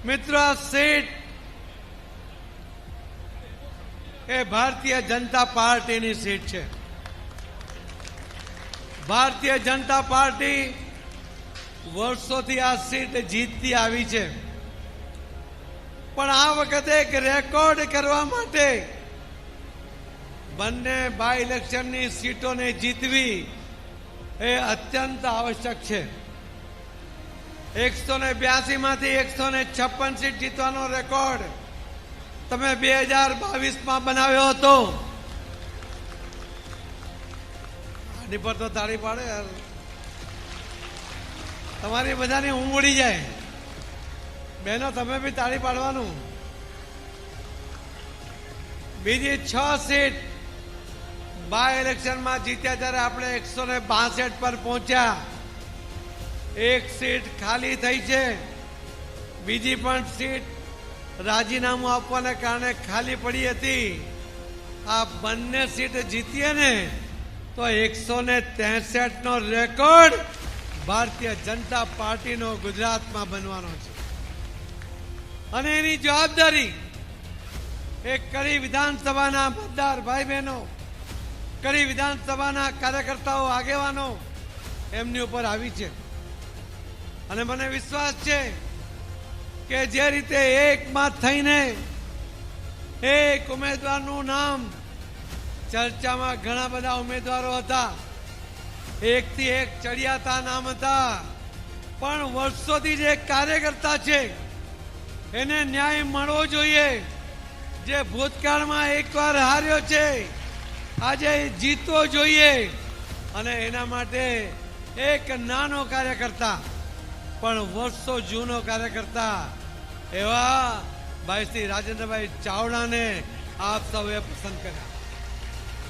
મિત્રો, આ સીટ એ ભારતીય જનતા પાર્ટીની સીટ છે. ભારતીય જનતા પાર્ટી વર્ષોથી આ સીટ જીતતી આવી છે, પણ આ વખતે એક રેકોર્ડ કરવા માટે બંને બાય ઇલેક્શનની સીટોને જીતવી એ અત્યંત આવશ્યક છે. 182 માંથી 156 સીટ જીતવાનો રેકોર્ડ તમે 2022માં બનાવ્યો હતો. આની પર તો તાળી પાડે યાર, તમારી બધાની ઊંઘ ઉડી જાય. બહેનો, તમે બી તાળી પાડવાનું. બીજી 6 સીટ બાય ઇલેક્શનમાં જીત્યા ત્યારે આપણે 162 પર પહોંચ્યા. એક સીટ ખાલી થઈ છે, બીજી પણ સીટ રાજીનામું આપવાને કારણે ખાલી પડી હતી. આ બંને સીટ જીતીએ ને તો 163 નો રેકોર્ડ ભારતીય જનતા પાર્ટીનો ગુજરાતમાં બનવાનો છે. અને એની જવાબદારી એક કડી વિધાનસભાના મતદાર ભાઈ બહેનો, કડી વિધાનસભાના કાર્યકર્તાઓ, આગેવાનો એમની ઉપર આવી છે. અને મને વિશ્વાસ છે કે જે રીતે એકમત થઈને એક ઉમેદવારનું નામ, ચર્ચામાં ઘણા બધા ઉમેદવારો હતા, એકથી એક ચડિયાતા નામ હતા, પણ વર્ષોથી જે કાર્યકર્તા છે એને ન્યાય મળવો જોઈએ. જે ભૂતકાળમાં એકવાર હાર્યો છે આજે જીતવો જોઈએ. અને એના માટે એક નાનો કાર્યકર્તા પણ વર્ષો જૂનો કાર્યકર્તા એવા ભાઈ શ્રી રાજેન્દ્રભાઈ ચાવડાને આપ સૌએ પસંદ કર્યા.